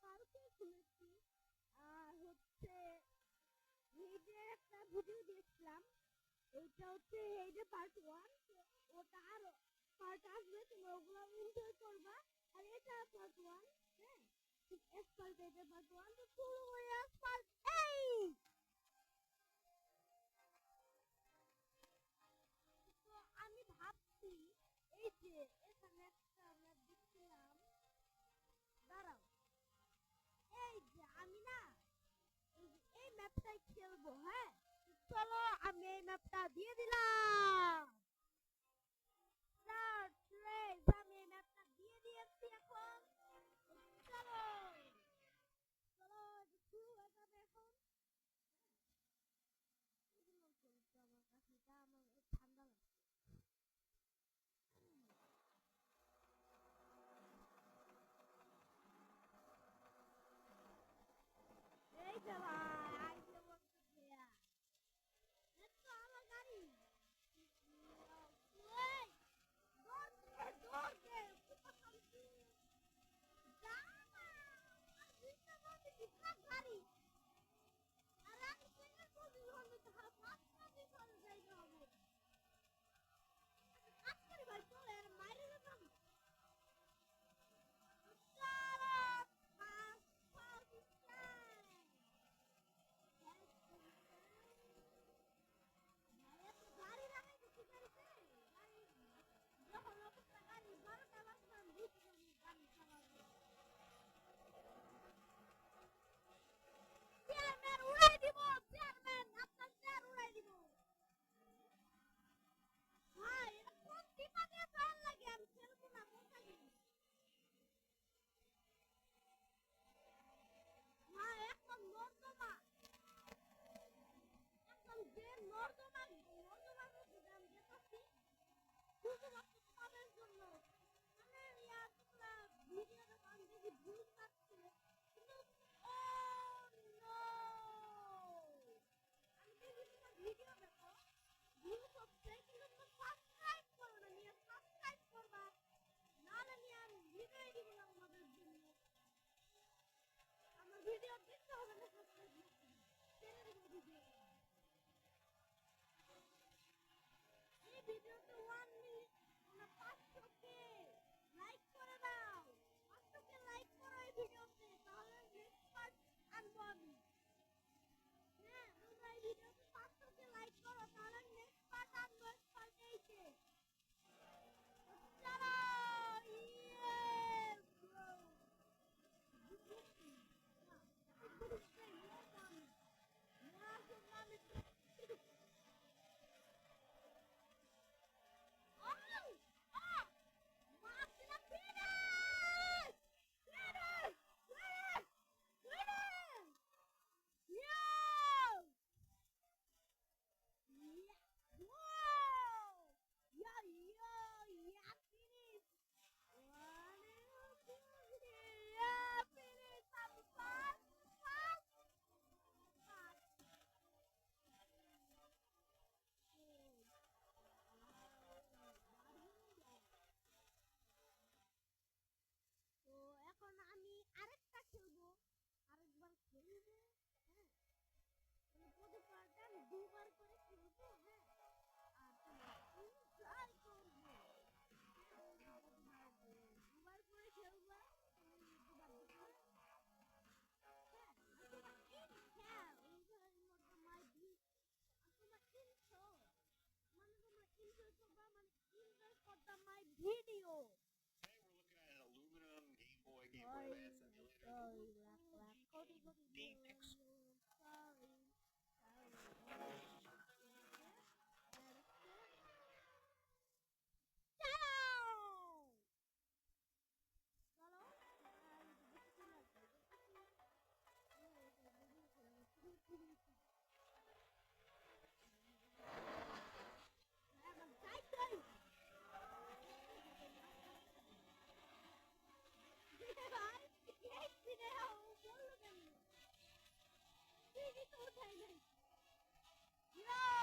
কালকে খুলেছি আর হচ্ছে হেইডের একটা ভিডিও দেখলাম। এইটা হচ্ছে হেইডের পার্ট 1, ওটা আর পার্ট আসবে, তোমরা ওগুলো এনজয় করবা। আর এটা পার্ট 1, হ্যাঁ এক্সপার্ট এটা পার্ট 1 তো শুরু হয়ে পার্ট 8। তো আমি ভাবছি এই যে এখানে একটা আমরা দেখছিলাম, দাঁড়াও, এই যে আমি না এই ম্যাপটাই খেলবো। হ্যাঁ চলো আমি এই ম্যাপটা দিয়ে দিলাম। আমি এই ম্যাপটা দিয়ে দিয়েছি। এখন চলো চলো শুরু হয়ে যাবে এখন। আমার কাছে আমার ঠান্ডা লাগছে। এই যে ভাই আইসে বলতেছে আমার গাড়ি গাড়ি আর আমি ভাই চলে মাইরে যেতাম। গাড়ি লাগাইতে গাড়িতে গাড়ি যখন অবস্থা গাড়ি 12টা বাজতাম বুঝতাম গাড়ি চালাবো। চেয়ারম্যান উড়াই দিব, চেয়ারম্যান আপনার চেয়ার উড়াই দিব। ভাই এটা কোন টিপা দিয়ে চাল লাগে আমি খেলবো না কোথায় গেল। ভাই একদম নর্দমা, একদম যে নর্দমার মধ্যে আমি যেতেছি শুধুমাত্র তোমাদের জন্য। মানে তোমরা ভিডিওটা আমি দেখি ভুল পাচ্ছে কিন্তু ও নো, আমি দেখি তোমার ভিডিও দেখো ভিউ হচ্ছে কিন্তু তুমি সাবস্ক্রাইব করো না। নিয়ে সাবস্ক্রাইব করবা, নাহলে নিয়ে আমি ভিডিও দিব না তোমাদের জন্য। আমার ভিডিও দেখতে হবে না, সাবস্ক্রাইব ছেড়ে দিব ভিডিও। এই ভিডিওতে 1 মিনিট না 500 কে লাইক করে দাও। 500 কে লাইক করো এই ভিডিওতে, তাহলে নেক্সট পার্ট আনবো আমি। হ্যাঁ তোমরা এই ভিডিওতে 500 কে লাইক করো, তাহলে নেক্সট পার্ট আনবো পার্ট 8 এ। চলো ইয়েস ব্রো। তো এখন আমি আরেকটা খেলবো, আরেকবার খেলবো। হ্যাঁ প্রতি পার্টে আমি 2বার করে খেলবো। হ্যাঁ আর তোমরা এনজয় করবে। 2বার করে খেলবা, দুবার দুবার। হ্যাঁ তোমরা খেল এনজয়ের মধ্যে মাই ভিউ তোমরা এনজয় মানে তোমরা এনজয় করবা, মানে এনজয় করবা my video. Aluminum Game Boy Advance emulator. No!